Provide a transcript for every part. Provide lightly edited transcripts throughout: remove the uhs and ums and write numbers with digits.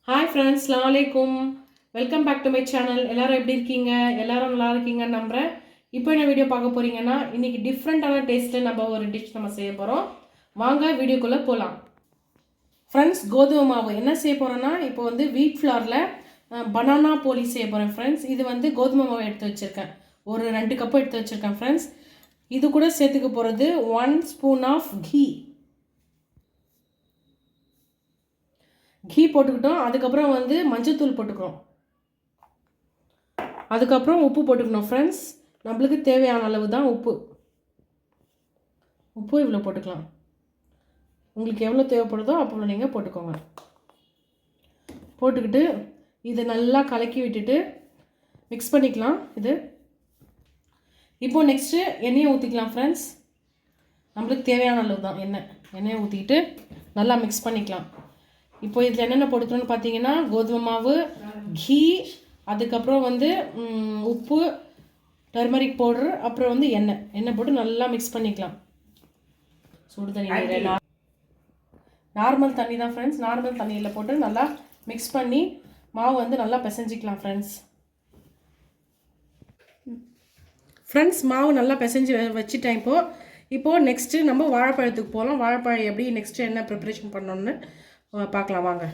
Hi friends, அஸ்ஸலாமு அலைக்கும். Welcome back to my channel. எல்லாரும் எப்படி இருக்கீங்க? எல்லாரும் நல்லா இருக்கீங்கன்னு நம்புகிறேன். இப்போ என்ன வீடியோ பார்க்க போகிறீங்கன்னா, இன்றைக்கி டிஃப்ரெண்ட்டான டேஸ்ட்டில் நம்ம ஒரு டிஷ் செய்ய போகிறோம். வாங்க வீடியோக்குள்ளே போகலாம். ஃப்ரெண்ட்ஸ், கோதுமை மாவு என்ன செய்ய போகிறோன்னா, இப்போ வீட் ஃப்ளாரில் பனானா போலி செய்ய போகிறேன் ஃப்ரெண்ட்ஸ். இது கோதுமை மாவு எடுத்து வச்சுருக்கேன். ஒரு 2 கப்பு எடுத்து வச்சுருக்கேன் ஃப்ரெண்ட்ஸ். இது கூட சேர்த்துக்க போகிறது 1 ஸ்பூன் ஆஃப் கீ போட்டுக்கிட்டோம். அதுக்கப்புறம் மஞ்சத்தூள் போட்டுக்கிறோம். அதுக்கப்புறம் உப்பு போட்டுக்கணும் ஃப்ரெண்ட்ஸ். நம்மளுக்கு தேவையான அளவு தான் உப்பு இவ்வளோ போட்டுக்கலாம். உங்களுக்கு எவ்வளோ தேவைப்படுதோ அவ்வளோ நீங்கள் போட்டுக்கோங்க. போட்டுக்கிட்டு இதை நல்லா கலக்கி விட்டுட்டு மிக்ஸ் பண்ணிக்கலாம். இப்போ நெக்ஸ்ட்டு எண்ணெயை ஊற்றிக்கலாம் ஃப்ரெண்ட்ஸ். நம்மளுக்கு தேவையான அளவு தான் எண்ணெயை ஊற்றிக்கிட்டு நல்லா மிக்ஸ் பண்ணிக்கலாம். இப்போ இதில் என்னென்ன போட்டுக்கணும்னு பார்த்தீங்கன்னா, கோதுமை மாவு, கீ, அதுக்கப்புறம் உப்பு, டர்மரிக் பவுடர், அப்புறம் எண்ணெய் போட்டு நல்லா மிக்ஸ் பண்ணிக்கலாம். சுடு தண்ணி, நார்மல் தண்ணி தான் ஃப்ரெண்ட்ஸ். நார்மல் தண்ணியில் போட்டு நல்லா மிக்ஸ் பண்ணி மாவு நல்லா பிசைஞ்சிக்கலாம் ஃப்ரெண்ட்ஸ். மாவு நல்லா பிசைஞ்சு வச்சுட்டேன். இப்போது நெக்ஸ்ட்டு நம்ம வாழைப்பழத்துக்கு போகலாம். வாழைப்பழம் எப்படி நெக்ஸ்ட்டு என்ன ப்ரிப்ரேஷன் பண்ணணுன்னு பார்க்கலாம் வாங்க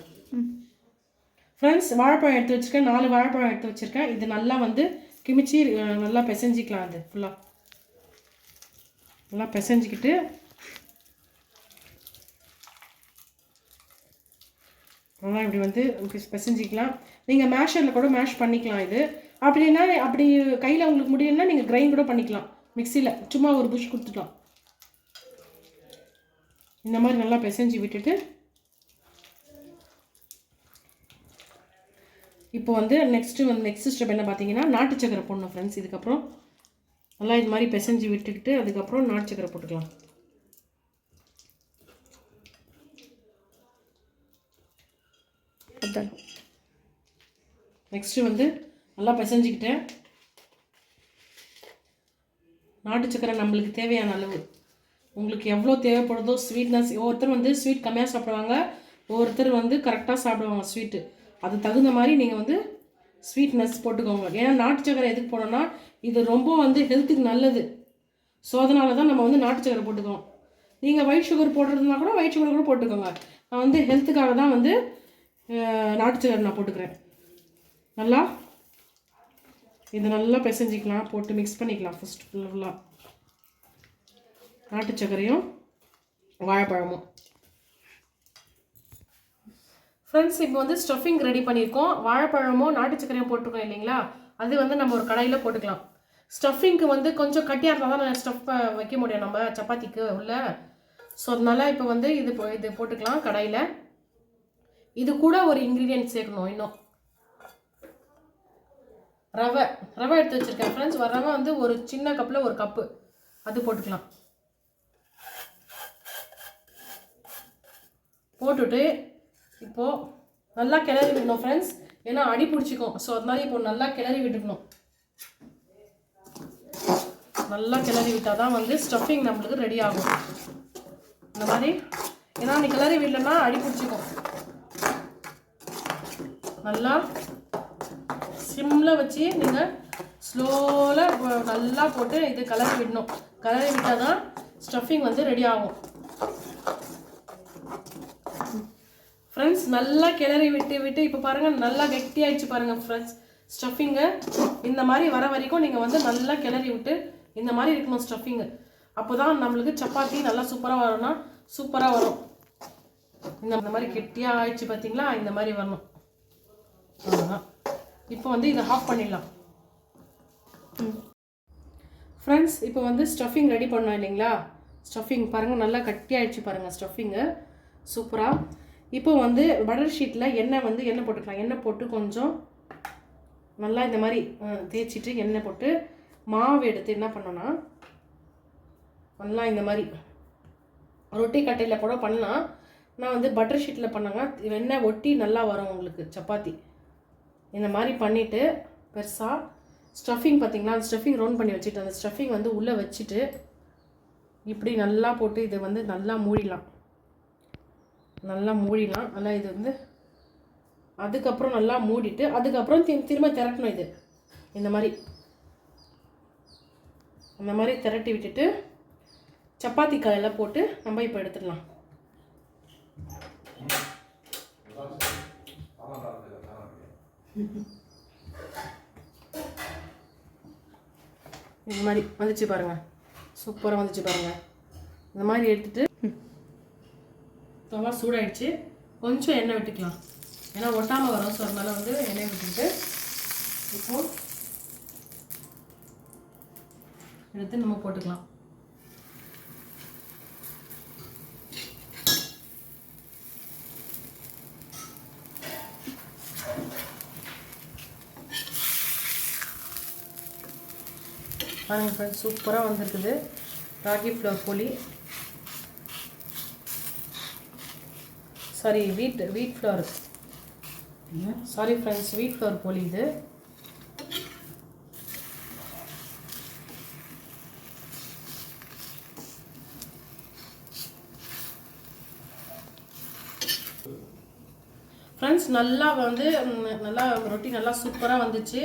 ஃப்ரெண்ட்ஸ். வாழைப்பழம் எடுத்து வச்சுருக்கேன். 4 வாழைப்பழம் எடுத்து வச்சுருக்கேன். இது நல்லா கிமிச்சி நல்லா பிசைஞ்சிக்கலாம். அது ஃபுல்லாக நல்லா பிசைஞ்சிக்கிட்டு நல்லா இப்படி பிசைஞ்சிக்கலாம். நீங்கள் மேஷரில் கூட மேஷ் பண்ணிக்கலாம். இது அப்படின்னா அப்படி கையில் உங்களுக்கு முடியும்னா நீங்கள் கிரைண்ட் கூட பண்ணிக்கலாம். மிக்சியில் சும்மா ஒரு புஷ் கொடுத்துக்கலாம். இந்த மாதிரி நல்லா பிசைஞ்சி விட்டுட்டு இப்போ நெக்ஸ்ட் ஸ்டெப் என்ன பார்த்தீங்கன்னா, நாட்டு சக்கரை போடணும் ஃப்ரெண்ட்ஸ். இதுக்கப்புறம் நல்லா இது மாதிரி பிசைஞ்சு விட்டுக்கிட்டு அதுக்கப்புறம் நாட்டு சக்கரை போட்டுக்கலாம். நெக்ஸ்ட்டு நல்லா பிசைஞ்சிக்கிட்டேன். நாட்டு சக்கரை நம்மளுக்கு தேவையான அளவு, உங்களுக்கு எவ்வளோ தேவைப்படுதோ ஸ்வீட்னஸ். ஒவ்வொருத்தர் ஸ்வீட் கம்மியாக சாப்பிடுவாங்க, ஒவ்வொருத்தர் கரெக்டாக சாப்பிடுவாங்க ஸ்வீட்டு. அது தகுந்த மாதிரி நீங்கள் ஸ்வீட்னஸ் போட்டுக்கோங்க. ஏன்னா நாட்டு சக்கரை எதுக்கு போடணும்னா, இது ரொம்ப ஹெல்த்துக்கு நல்லது. ஸோ அதனால தான் நம்ம நாட்டு சக்கரை போட்டுக்கோம். நீங்கள் ஒயிட் சுகர் போடுறதுனா கூட ஒயிட் சுகர் கூட போட்டுக்கோங்க. நான் ஹெல்த்துக்காக தான் நாட்டு சக்கரை நான் போட்டுக்கிறேன். நல்லா இது நல்லா பிசைஞ்சிக்கலாம். போட்டு மிக்ஸ் பண்ணிக்கலாம் ஃபஸ்ட் ஃபுல்லாக நாட்டு சக்கரையும் வாழைப்பழமும். ஃப்ரெண்ட்ஸ், இப்போ ஸ்டஃபிங் ரெடி பண்ணியிருக்கோம். வாழைப்பழமும் நாட்டு சக்கரையும் போட்டிருக்கோம் இல்லைங்களா, அது நம்ம ஒரு கடாயில் போட்டுக்கலாம். ஸ்டஃபிங்க்கு கொஞ்சம் கட்டியாக இருந்தால் தான் ஸ்டஃப் வைக்க முடியும் நம்ம சப்பாத்திக்கு உள்ள. ஸோ அதனால இப்போ இது போட்டுக்கலாம் கடாயில். இது கூட ஒரு இன்க்ரீடியன்ட் சேர்க்கணும். இன்னும் ரவை எடுத்து வச்சுருக்கேன் ஃப்ரெண்ட்ஸ். ரவை ஒரு சின்ன கப்பில் ஒரு கப்பு அது போட்டுக்கலாம். போட்டுட்டு இப்போது நல்லா கிளறி விடணும் ஃப்ரெண்ட்ஸ். ஏன்னா அடி பிடிச்சிக்கும். ஸோ அதனால இப்போ நல்லா கிளறி விட்டுக்கணும். நல்லா கிளறி விட்டால் தான் ஸ்டஃபிங் நம்மளுக்கு ரெடி ஆகும். இந்த மாதிரி ஏன்னா நீ கிளறி விடலன்னா அடி பிடிச்சிக்கும். நல்லா சிம்மில் வச்சு நீங்கள் ஸ்லோவில் நல்லா போட்டு இது கிளறி விடணும். கிளறி விட்டால் தான் ஸ்டஃபிங் ரெடி ஆகும் ஃப்ரெண்ட்ஸ். நல்லா கிளறி விட்டு இப்போ பாருங்கள் நல்லா கெட்டியாகிடுச்சு பாருங்கள் ஃப்ரெண்ட்ஸ். ஸ்டஃபிங்கு இந்த மாதிரி வர வரைக்கும் நீங்கள் நல்லா கிளறி விட்டு இந்த மாதிரி இருக்கணும் ஸ்டஃபிங்கு. அப்போ தான் நம்மளுக்கு சப்பாத்தி நல்லா சூப்பராக வரும்னா சூப்பராக வரும். இந்த மாதிரி கெட்டியாக ஆயிடுச்சு பார்த்தீங்களா, இந்த மாதிரி வரணும். அவ்வளோதான். இப்போ இதை ஆஃப் பண்ணிடலாம் ஃப்ரெண்ட்ஸ். இப்போ ஸ்டஃபிங் ரெடி பண்ணோம் இல்லைங்களா, ஸ்டஃபிங் பாருங்கள் நல்லா கட்டியாகிடுச்சு பாருங்கள் ஸ்டஃபிங்கு சூப்பராக. இப்போ பட்டர் ஷீட்டில் எண்ணெய் போட்டுக்கலாம். எண்ணெய் போட்டு கொஞ்சம் நல்லா இந்த மாதிரி தேய்ச்சிட்டு எண்ணெய் போட்டு மாவு எடுத்து என்ன பண்ணோன்னா, நல்லா இந்த மாதிரி ரொட்டி கட்டையில் கூட பண்ணலாம். நான் பட்டர் ஷீட்டில் பண்ணாங்க எண்ணெய் ஒட்டி நல்லா வரும் உங்களுக்கு சப்பாத்தி. இந்த மாதிரி பண்ணிவிட்டு பெருசாக ஸ்டஃபிங் பார்த்திங்களா, அந்த ஸ்டஃபிங் ரவுண்ட் பண்ணி வச்சுட்டு அந்த ஸ்டஃபிங் உள்ளே வச்சுட்டு இப்படி நல்லா போட்டு இது நல்லா மூடிடலாம். நல்லா இது அதுக்கப்புறம் நல்லா மூடிட்டு அதுக்கப்புறம் திரும்ப திரட்டணும். இது இந்த மாதிரி அந்த மாதிரி திரட்டி விட்டுட்டு சப்பாத்தி காயெல்லாம் போட்டு நம்ம இப்போ எடுத்துடலாம். இந்த மாதிரி வந்துச்சு பாருங்கள், சூப்பராக வந்துச்சு பாருங்கள். இந்த மாதிரி எடுத்துட்டு நல்லா சூடாயிடுச்சு. கொஞ்சம் எண்ணெய் விட்டுக்கலாம், ஏன்னா ஒட்டாமல் வரும். ஸோ அதனால வந்து எண்ணெய் விட்டுட்டு இப்போ எடுத்து நம்ம போட்டுக்கலாம். பாருங்க ஃப்ரெண்ட்ஸ், சூப்பராக வந்திருக்குது ராகி ஃப்ளவர் போலி. சாரி வீட் ஃப்ளவர், சாரி ஃப்ரெண்ட்ஸ், வீட் ஃப்ளவர் போலி இது. ஃப்ரெண்ட்ஸ் நல்லா வந்து நல்லா ரொட்டி நல்லா சூப்பராக வந்துச்சு.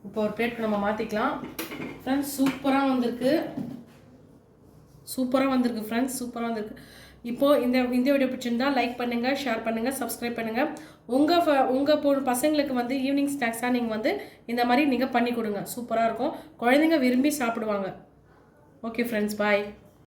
இப்போ ஒரு பிளேட்க்கு நம்ம மாற்றிக்கலாம். ஃப்ரெண்ட்ஸ் சூப்பராக வந்திருக்கு ஃப்ரெண்ட்ஸ், சூப்பராக வந்திருக்கு. இப்போது இந்த வீடியோ பிடிச்சிருந்தா லைக் பண்ணுங்கள், ஷேர் பண்ணுங்கள், சப்ஸ்கிரைப் பண்ணுங்கள். உங்கள் பசங்களுக்கு வந்து ஈவினிங் ஸ்நாக்ஸாக நீங்கள் வந்து இந்த மாதிரி நீங்கள் பண்ணி கொடுங்க. சூப்பராக இருக்கும், குழந்தைங்க விரும்பி சாப்பிடுவாங்க. ஓகே ஃப்ரெண்ட்ஸ், பாய்.